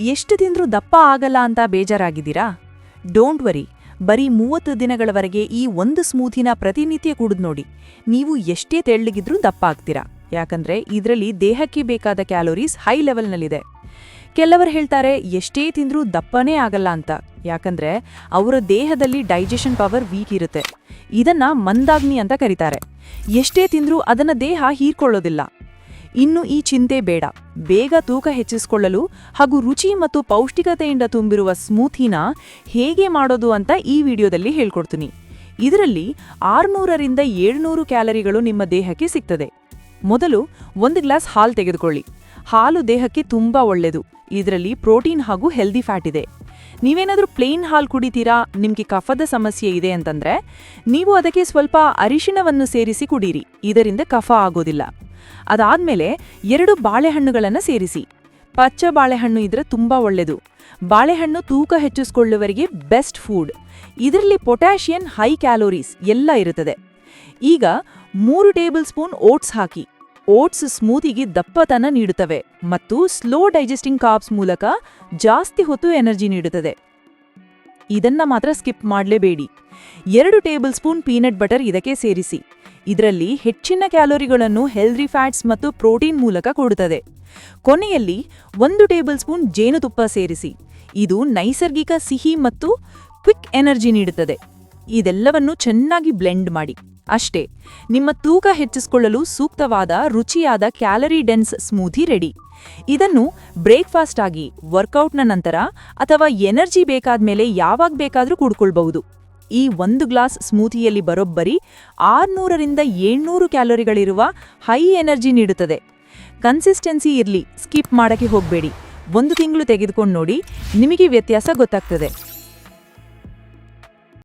ಎಷ್ಟು ತಿಂದ್ರೂ ದಪ್ಪ ಆಗಲ್ಲ ಅಂತ ಬೇಜಾರಾಗಿದ್ದೀರಾ? ಡೋಂಟ್ ವರಿ, ಬರೀ 30 ದಿನಗಳವರೆಗೆ ಈ ಒಂದು ಸ್ಮೂಥಿನ ಪ್ರತಿನಿತ್ಯ ಕುಡಿದು ನೋಡಿ. ನೀವು ಎಷ್ಟೇ ತೆಳ್ಳಗಿದ್ರೂ ದಪ್ಪ ಆಗ್ತೀರಾ. ಯಾಕಂದ್ರೆ ಇದರಲ್ಲಿ ದೇಹಕ್ಕೆ ಬೇಕಾದ ಕ್ಯಾಲೋರೀಸ್ ಹೈ ಲೆವೆಲ್ನಲ್ಲಿದೆ. ಕೆಲವರು ಹೇಳ್ತಾರೆ ಎಷ್ಟೇ ತಿಂದ್ರೂ ದಪ್ಪನೇ ಆಗಲ್ಲ ಅಂತ. ಯಾಕಂದ್ರೆ ಅವರ ದೇಹದಲ್ಲಿ ಡೈಜೆಷನ್ ಪವರ್ ವೀಕ್ ಇರುತ್ತೆ. ಇದನ್ನ ಮಂದಾಗ್ನಿ ಅಂತ ಕರೀತಾರೆ. ಎಷ್ಟೇ ತಿಂದ್ರೂ ಅದನ್ನ ದೇಹ ಹೀರ್ಕೊಳ್ಳೋದಿಲ್ಲ. ಇನ್ನು ಈ ಚಿಂತೆ ಬೇಡ. ಬೇಗ ತೂಕ ಹೆಚ್ಚಿಸಿಕೊಳ್ಳಲು ಹಾಗೂ ರುಚಿ ಮತ್ತು ಪೌಷ್ಟಿಕತೆಯಿಂದ ತುಂಬಿರುವ ಸ್ಮೂಥಿನ ಹೇಗೆ ಮಾಡೋದು ಅಂತ ಈ ವಿಡಿಯೋದಲ್ಲಿ ಹೇಳ್ಕೊಡ್ತೀನಿ. ಇದರಲ್ಲಿ 600ರಿಂದ 700 ಕ್ಯಾಲರಿಗಳು ನಿಮ್ಮ ದೇಹಕ್ಕೆ ಸಿಗ್ತದೆ. ಮೊದಲು 1 ಗ್ಲಾಸ್ ಹಾಲು ತೆಗೆದುಕೊಳ್ಳಿ. ಹಾಲು ದೇಹಕ್ಕೆ ತುಂಬಾ ಒಳ್ಳೆಯದು. ಇದರಲ್ಲಿ ಪ್ರೋಟೀನ್ ಹಾಗೂ ಹೆಲ್ದಿ ಫ್ಯಾಟ್ ಇದೆ. ನೀವೇನಾದರೂ ಪ್ಲೇನ್ ಹಾಲು ಕುಡಿತೀರಾ, ನಿಮಗೆ ಕಫದ ಸಮಸ್ಯೆ ಇದೆ ಅಂತಂದ್ರೆ ನೀವು ಅದಕ್ಕೆ ಸ್ವಲ್ಪ ಅರಿಶಿಣವನ್ನು ಸೇರಿಸಿ ಕುಡೀರಿ. ಇದರಿಂದ ಕಫ ಆಗೋದಿಲ್ಲ. ಅದಾದ್ಮೇಲೆ 2 ಬಾಳೆಹಣ್ಣುಗಳನ್ನು ಸೇರಿಸಿ. ಪಚ್ಚ ಬಾಳೆಹಣ್ಣು ಇದ್ರೆ ತುಂಬಾ ಒಳ್ಳೆಯದು. ಬಾಳೆಹಣ್ಣು ತೂಕ ಹೆಚ್ಚಿಸಿಕೊಳ್ಳುವವರಿಗೆ ಬೆಸ್ಟ್ ಫುಡ್. ಇದರಲ್ಲಿ ಪೊಟ್ಯಾಷಿಯಂ, ಹೈ ಕ್ಯಾಲೋರೀಸ್ ಎಲ್ಲ ಇರುತ್ತದೆ. ಈಗ 3 ಟೇಬಲ್ ಸ್ಪೂನ್ ಓಟ್ಸ್ ಹಾಕಿ. ಓಟ್ಸ್ ಸ್ಮೂತಿಗೆ ದಪ್ಪತನ ನೀಡುತ್ತವೆ ಮತ್ತು ಸ್ಲೋ ಡೈಜೆಸ್ಟಿಂಗ್ ಕಾರ್ಬ್ಸ್ ಮೂಲಕ ಜಾಸ್ತಿ ಹೊತ್ತು ಎನರ್ಜಿ ನೀಡುತ್ತದೆ. ಇದನ್ನ ಮಾತ್ರ ಸ್ಕಿಪ್ ಮಾಡಲೇಬೇಡಿ. 2 ಟೇಬಲ್ ಸ್ಪೂನ್ ಪೀನಟ್ ಬಟರ್ ಇದಕ್ಕೆ ಸೇರಿಸಿ. ಇದರಲ್ಲಿ ಹೆಚ್ಚಿನ ಕ್ಯಾಲೋರಿಗಳನ್ನು ಹೆಲ್ದಿ ಫ್ಯಾಟ್ಸ್ ಮತ್ತು ಪ್ರೋಟೀನ್ ಮೂಲಕ ಕೊಡುತ್ತದೆ. ಕೊನೆಯಲ್ಲಿ 1 ಟೇಬಲ್ ಸ್ಪೂನ್ ಜೇನುತುಪ್ಪ ಸೇರಿಸಿ. ಇದು ನೈಸರ್ಗಿಕ ಸಿಹಿ ಮತ್ತು ಕ್ವಿಕ್ ಎನರ್ಜಿ ನೀಡುತ್ತದೆ. ಇದೆಲ್ಲವನ್ನು ಚೆನ್ನಾಗಿ ಬ್ಲೆಂಡ್ ಮಾಡಿ. ಅಷ್ಟೇ, ನಿಮ್ಮ ತೂಕ ಹೆಚ್ಚಿಸಿಕೊಳ್ಳಲು ಸೂಕ್ತವಾದ ರುಚಿಯಾದ ಕ್ಯಾಲರಿ ಡೆನ್ಸ್ ಸ್ಮೂಥಿ ರೆಡಿ. ಇದನ್ನು ಬ್ರೇಕ್ಫಾಸ್ಟ್ ಆಗಿ, ವರ್ಕೌಟ್ನ ನಂತರ ಅಥವಾ ಎನರ್ಜಿ ಬೇಕಾದ್ಮೇಲೆ ಯಾವಾಗ ಬೇಕಾದರೂ ಕುಡ್ಕೊಳ್ಬಹುದು. ಈ 1 ಗ್ಲಾಸ್ ಸ್ಮೂಥಿಯಲ್ಲಿ ಬರೋಬ್ಬರಿ 600ರಿಂದ 700 ಕ್ಯಾಲೋರಿಗಳಿರುವ ಹೈ ಎನರ್ಜಿ ನೀಡುತ್ತದೆ. ಕನ್ಸಿಸ್ಟೆನ್ಸಿ ಇರಲಿ, ಸ್ಕಿಪ್ ಮಾಡಕ್ಕೆ ಹೋಗಬೇಡಿ. 1 ತಿಂಗಳು ತೆಗೆದುಕೊಂಡು ನೋಡಿ, ನಿಮಗೆ ವ್ಯತ್ಯಾಸ ಗೊತ್ತಾಗ್ತದೆ.